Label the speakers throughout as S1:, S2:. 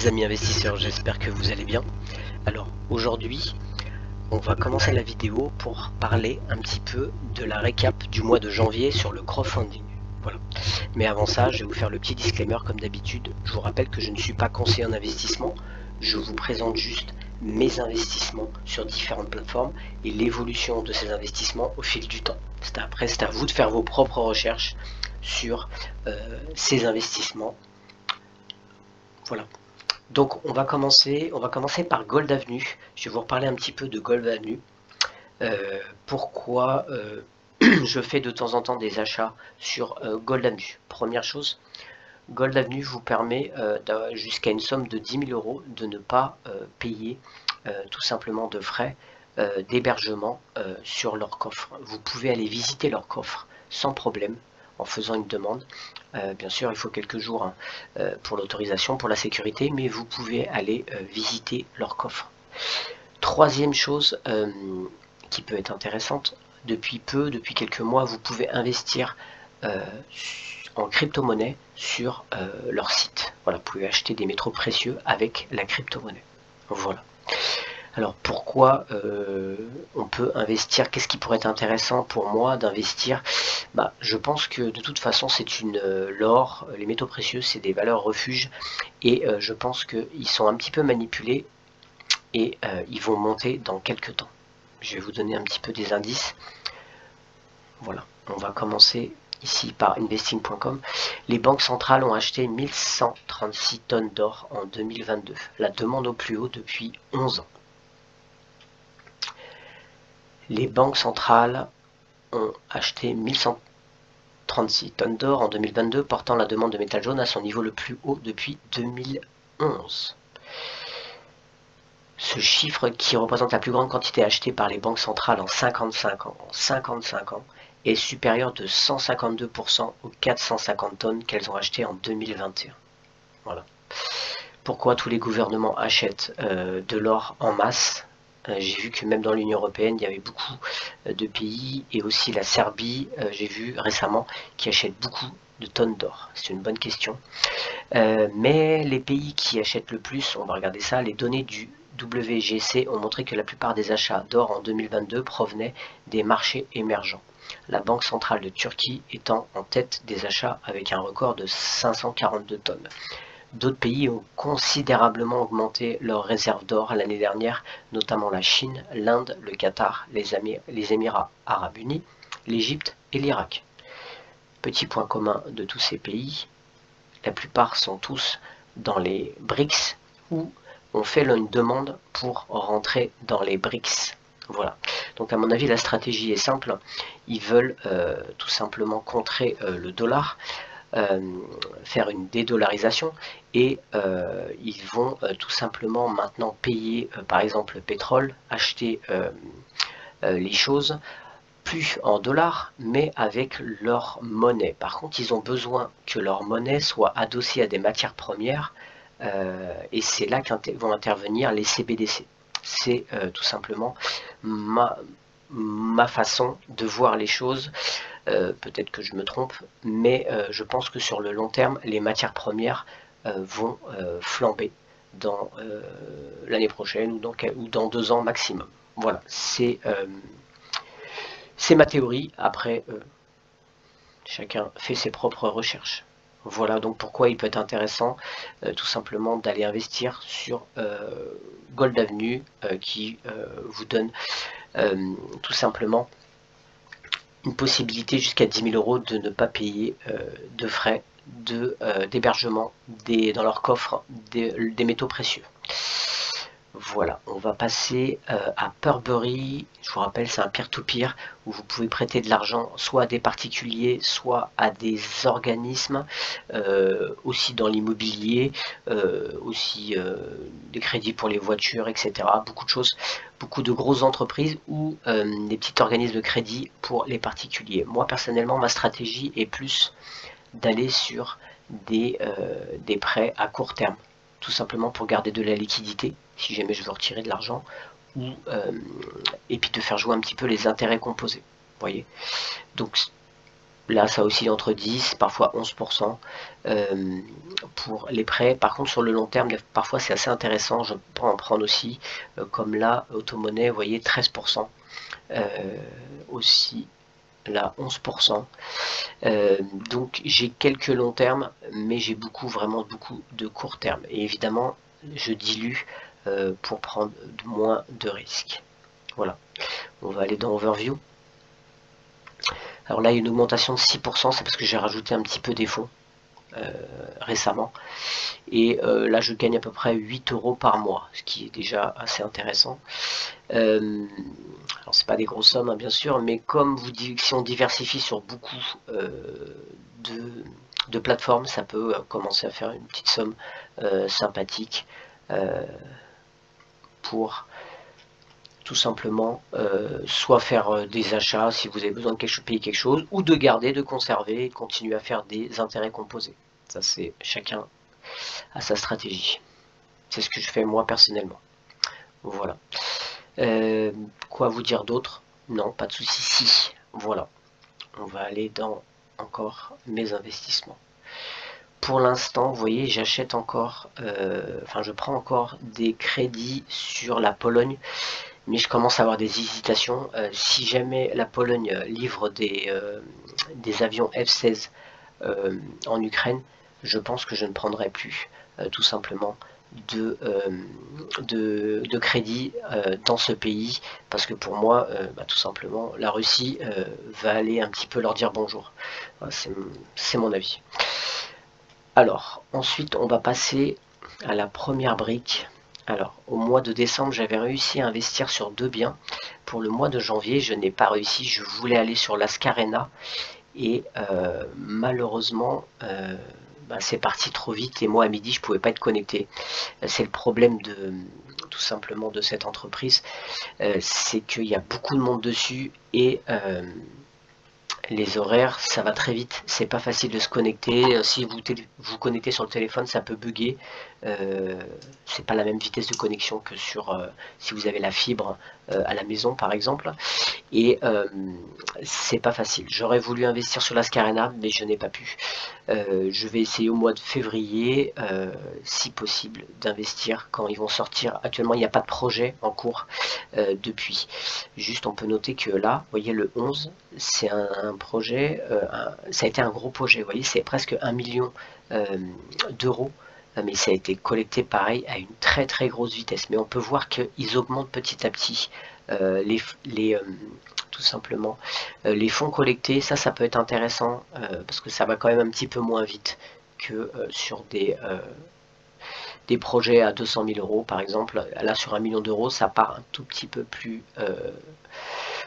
S1: mes amis investisseurs, j'espère que vous allez bien. Alors aujourd'hui, on va commencer la vidéo pour parler un petit peu de la récap du mois de janvier sur le crowdfunding. Voilà. Mais avant ça, je vais vous faire le petit disclaimer comme d'habitude. Je vous rappelle que je ne suis pas conseiller en investissement, je vous présente juste mes investissements sur différentes plateformes et l'évolution de ces investissements au fil du temps. Après, c'est à vous de faire vos propres recherches sur ces investissements. Voilà. Donc on va commencer par Gold Avenue. Je vais vous reparler un petit peu de Gold Avenue. Pourquoi je fais de temps en temps des achats sur Gold Avenue. Première chose, Gold Avenue vous permet jusqu'à une somme de 10 000 euros de ne pas payer tout simplement de frais d'hébergement sur leur coffre. Vous pouvez aller visiter leur coffre sans problème en faisant une demande. Bien sûr, il faut quelques jours pour l'autorisation, pour la sécurité, mais vous pouvez aller visiter leur coffre. Troisième chose qui peut être intéressante, depuis quelques mois, vous pouvez investir en crypto-monnaie sur leur site. Voilà, vous pouvez acheter des métaux précieux avec la crypto-monnaie. Voilà. Alors pourquoi on peut investir? Qu'est-ce qui pourrait être intéressant pour moi d'investir? Je pense que de toute façon c'est l'or, les métaux précieux, c'est des valeurs refuges et je pense qu'ils sont un petit peu manipulés et ils vont monter dans quelques temps. Je vais vous donner un petit peu des indices. Voilà, on va commencer ici par investing.com. Les banques centrales ont acheté 1136 tonnes d'or en 2022, la demande au plus haut depuis 11 ans. Les banques centrales ont acheté 1136 tonnes d'or en 2022, portant la demande de métal jaune à son niveau le plus haut depuis 2011. Ce chiffre, qui représente la plus grande quantité achetée par les banques centrales en 55 ans, est supérieur de 152% aux 450 tonnes qu'elles ont achetées en 2021. Voilà. Pourquoi tous les gouvernements achètent de l'or en masse? J'ai vu que même dans l'Union européenne, il y avait beaucoup de pays, et aussi la Serbie, j'ai vu récemment, qui achètent beaucoup de tonnes d'or. C'est une bonne question. Mais les pays qui achètent le plus, on va regarder ça, les données du WGC ont montré que la plupart des achats d'or en 2022 provenaient des marchés émergents. La Banque centrale de Turquie étant en tête des achats avec un record de 542 tonnes. D'autres pays ont considérablement augmenté leurs réserves d'or l'année dernière, notamment la Chine, l'Inde, le Qatar, les Émirats arabes unis, l'Égypte et l'Irak. Petit point commun de tous ces pays, la plupart sont tous dans les BRICS ou ont fait une demande pour rentrer dans les BRICS. Voilà. Donc à mon avis, la stratégie est simple. Ils veulent tout simplement contrer le dollar, faire une dédollarisation, et ils vont tout simplement maintenant payer par exemple le pétrole, acheter les choses plus en dollars mais avec leur monnaie. Par contre, ils ont besoin que leur monnaie soit adossée à des matières premières et c'est là vont intervenir les CBDC. C'est tout simplement ma façon de voir les choses. Peut-être que je me trompe, mais je pense que sur le long terme, les matières premières vont flamber dans l'année prochaine ou dans 2 ans maximum. Voilà, c'est ma théorie. Après, chacun fait ses propres recherches. Voilà donc pourquoi il peut être intéressant tout simplement d'aller investir sur Gold Avenue qui vous donne tout simplement une possibilité jusqu'à 10 000 euros de ne pas payer de frais d'hébergement dans leur coffre des métaux précieux. Voilà, on va passer à Peerberry. Je vous rappelle, c'est un peer-to-peer où vous pouvez prêter de l'argent soit à des particuliers, soit à des organismes, aussi dans l'immobilier, aussi des crédits pour les voitures, etc. Beaucoup de choses, beaucoup de grosses entreprises ou des petits organismes de crédit pour les particuliers. Moi, personnellement, ma stratégie est plus d'aller sur des prêts à court terme, tout simplement pour garder de la liquidité si jamais je veux retirer de l'argent, et puis de faire jouer un petit peu les intérêts composés. Voyez, donc Là, ça oscille entre 10, parfois 11% pour les prêts. Par contre, sur le long terme, parfois c'est assez intéressant. Je peux en prendre aussi, comme là, Automonnaie, vous voyez, 13%. Aussi, là, 11%. Donc, j'ai quelques longs termes, mais j'ai vraiment beaucoup de court terme. Et évidemment, je dilue pour prendre moins de risques. Voilà. On va aller dans Overview. Alors là, il y a une augmentation de 6%, c'est parce que j'ai rajouté un petit peu des fonds récemment. Et là, je gagne à peu près 8 € par mois, ce qui est déjà assez intéressant. Alors, c'est pas des grosses sommes, hein, bien sûr, mais comme si on diversifie sur beaucoup de plateformes, ça peut commencer à faire une petite somme sympathique pour tout simplement soit faire des achats si vous avez besoin de payer quelque chose, ou de garder, de conserver, et de continuer à faire des intérêts composés. Ça, c'est chacun à sa stratégie. C'est ce que je fais moi personnellement. Voilà. Quoi vous dire d'autre? Non, pas de souci. Si. Voilà. On va aller dans encore mes investissements. Pour l'instant, vous voyez, j'achète encore, je prends encore des crédits sur la Pologne, mais je commence à avoir des hésitations. Si jamais la Pologne livre des avions F-16 en Ukraine, je pense que je ne prendrai plus tout simplement de crédit dans ce pays, parce que pour moi, tout simplement, la Russie va aller un petit peu leur dire bonjour. C'est mon avis. Alors, ensuite, on va passer à la première brique. Alors, au mois de décembre, j'avais réussi à investir sur 2 biens. Pour le mois de janvier, je n'ai pas réussi. Je voulais aller sur l'Ascarena et malheureusement, c'est parti trop vite et moi à midi, je pouvais pas être connecté. C'est le problème tout simplement de cette entreprise, c'est qu'il y a beaucoup de monde dessus et les horaires, ça va très vite, c'est pas facile de se connecter. Si vous connectez sur le téléphone, ça peut bugger. C'est pas la même vitesse de connexion que si vous avez la fibre à la maison par exemple. Et c'est pas facile. J'aurais voulu investir sur l'Ascarena, mais je n'ai pas pu. Je vais essayer au mois de février, si possible, d'investir quand ils vont sortir. Actuellement, il n'y a pas de projet en cours depuis. Juste, on peut noter que là, vous voyez, le 11, c'est un projet, ça a été un gros projet. Vous voyez, c'est presque 1 million d'euros. Mais ça a été collecté pareil à une très très grosse vitesse. Mais on peut voir qu'ils augmentent petit à petit tout simplement les fonds collectés. Ça peut être intéressant parce que ça va quand même un petit peu moins vite que sur des projets à 200 000 € par exemple. Là sur 1 million d'euros, ça part un tout petit peu plus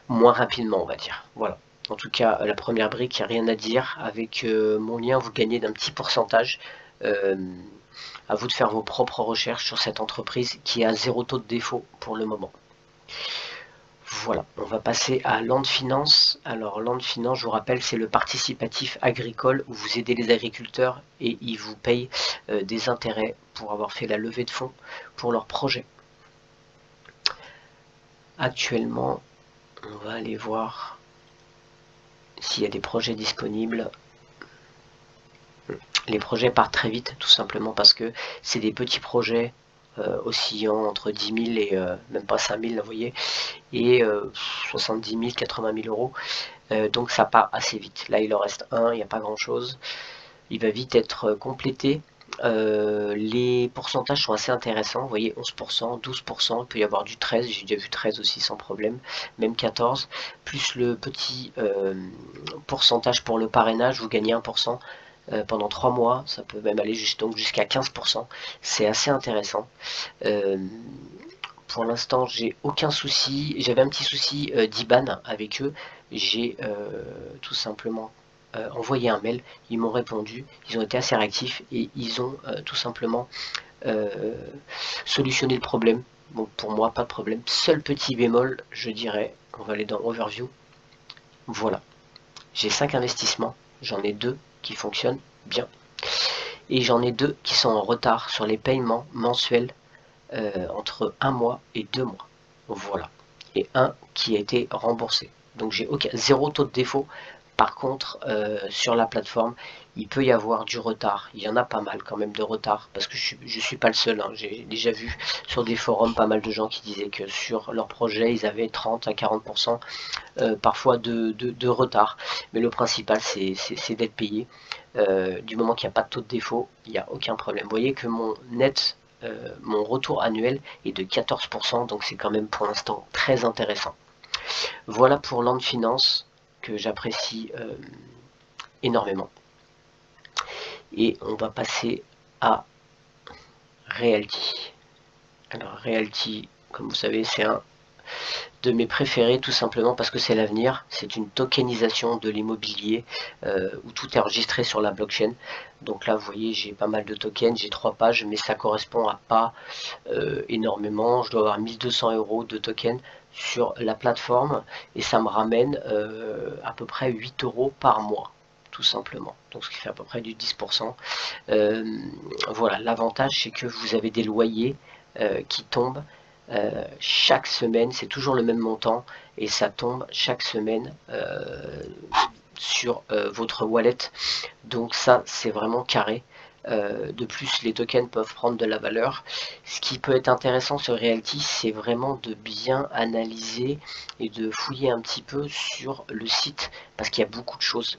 S1: moins rapidement, on va dire. Voilà. En tout cas, la première brique, il n'y a rien à dire. Avec mon lien, vous gagnez d'un petit pourcentage. À vous de faire vos propres recherches sur cette entreprise qui a 0 taux de défaut pour le moment. Voilà, on va passer à Land Finance. Alors Land Finance, je vous rappelle, c'est le participatif agricole où vous aidez les agriculteurs et ils vous payent des intérêts pour avoir fait la levée de fonds pour leur projet. Actuellement, on va aller voir s'il y a des projets disponibles. Les projets partent très vite, tout simplement parce que c'est des petits projets oscillant entre 10 000 et même pas 5 000, vous voyez, et 70 000, 80 000 €. Donc ça part assez vite. Là, il en reste un, il n'y a pas grand-chose. Il va vite être complété. Les pourcentages sont assez intéressants. Vous voyez, 11%, 12%, il peut y avoir du 13%, j'ai déjà vu 13 aussi sans problème, même 14%, plus le petit pourcentage pour le parrainage, vous gagnez 1%. Pendant 3 mois, ça peut même aller jusqu'à 15%. C'est assez intéressant. Pour l'instant, j'ai aucun souci. J'avais un petit souci d'IBAN avec eux. J'ai tout simplement envoyé un mail. Ils m'ont répondu. Ils ont été assez réactifs et ils ont tout simplement solutionné le problème. Bon, pour moi, pas de problème. Seul petit bémol, je dirais, on va aller dans Overview. Voilà. J'ai 5 investissements. J'en ai 2 qui fonctionnent bien. Et j'en ai 2 qui sont en retard sur les paiements mensuels entre 1 mois et 2 mois. Voilà. Et un qui a été remboursé. Donc j'ai 0 taux de défaut Par contre, sur la plateforme, il peut y avoir du retard. Il y en a pas mal quand même de retard, parce que je suis pas le seul, hein. J'ai déjà vu sur des forums pas mal de gens qui disaient que sur leur projet, ils avaient 30 à 40% parfois de retard. Mais le principal, c'est d'être payé. Du moment qu'il n'y a pas de taux de défaut, il n'y a aucun problème. Vous voyez que mon net, mon retour annuel est de 14%, donc c'est quand même pour l'instant très intéressant. Voilà pour Land Finance, que j'apprécie énormément. Et on va passer à Realty. Alors Realty, comme vous savez, c'est un de mes préférés, tout simplement parce que c'est l'avenir. C'est une tokenisation de l'immobilier où tout est enregistré sur la blockchain. Donc là, vous voyez, j'ai pas mal de tokens, j'ai 3 pages, mais ça correspond à pas énormément. Je dois avoir 1200 € de tokens sur la plateforme et ça me ramène à peu près 8 € par mois, tout simplement. Donc ce qui fait à peu près du 10%. Voilà, l'avantage c'est que vous avez des loyers qui tombent chaque semaine, c'est toujours le même montant et ça tombe chaque semaine sur votre wallet. Donc ça, c'est vraiment carré. De plus, les tokens peuvent prendre de la valeur. Ce qui peut être intéressant sur Realty, c'est vraiment de bien analyser et de fouiller un petit peu sur le site parce qu'il y a beaucoup de choses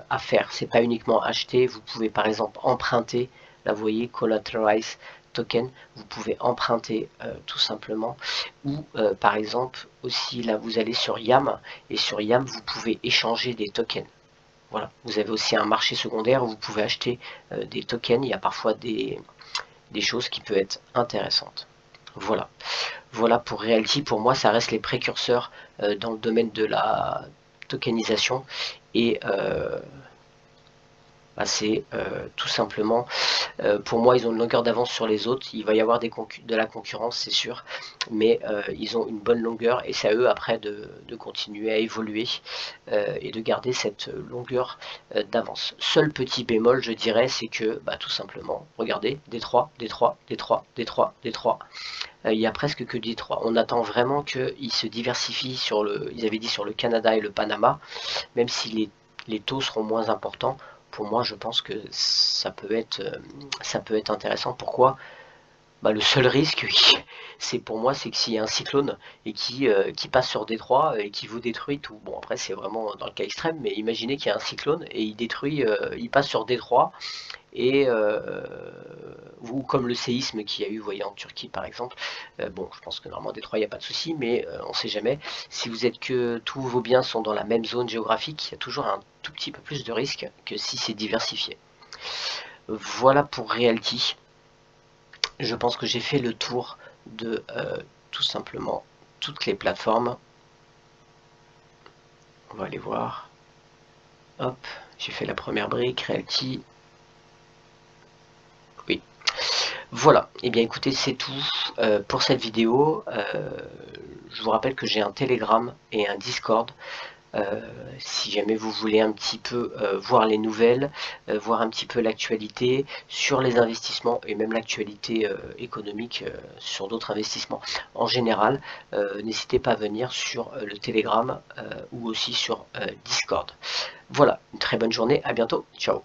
S1: à faire. C'est pas uniquement acheter. Vous pouvez par exemple emprunter. Là, vous voyez, collateralize token, vous pouvez emprunter tout simplement, ou par exemple aussi là vous allez sur YAM et sur YAM vous pouvez échanger des tokens. Voilà, vous avez aussi un marché secondaire où vous pouvez acheter des tokens, il y a parfois des choses qui peuvent être intéressantes. Voilà, voilà pour Realty. Pour moi ça reste les précurseurs dans le domaine de la tokenisation et c'est tout simplement pour moi, ils ont une longueur d'avance sur les autres. Il va y avoir de la concurrence, c'est sûr, mais ils ont une bonne longueur et c'est à eux après de continuer à évoluer et de garder cette longueur d'avance. Seul petit bémol, je dirais, c'est que tout simplement, regardez, Détroit, Détroit, Détroit, Détroit, Détroit. Il y a presque que Détroit. On attend vraiment qu'ils se diversifient sur ils avaient dit sur le Canada et le Panama, même si les taux seront moins importants. Pour moi, je pense que ça peut être intéressant. Pourquoi? Le seul risque, c'est pour moi, c'est que s'il y a un cyclone et qui passe sur Détroit et qui vous détruit tout. Bon, après, c'est vraiment dans le cas extrême, mais imaginez qu'il y a un cyclone et il détruit, il passe sur Détroit et ou comme le séisme qu'il y a eu, vous voyez, en Turquie par exemple. Bon, je pense que normalement Détroit, il n'y a pas de souci, mais on ne sait jamais. Si vous êtes que tous vos biens sont dans la même zone géographique, il y a toujours un tout petit peu plus de risque que si c'est diversifié. Voilà pour Realty. Je pense que j'ai fait le tour de tout simplement toutes les plateformes. On va aller voir. Hop, j'ai fait la première brique, Realty. Oui. Voilà, et bien écoutez, c'est tout pour cette vidéo. Je vous rappelle que j'ai un Telegram et un Discord. Si jamais vous voulez un petit peu voir les nouvelles, voir un petit peu l'actualité sur les investissements et même l'actualité économique sur d'autres investissements en général, n'hésitez pas à venir sur le Telegram ou aussi sur Discord. Voilà, une très bonne journée, à bientôt, ciao.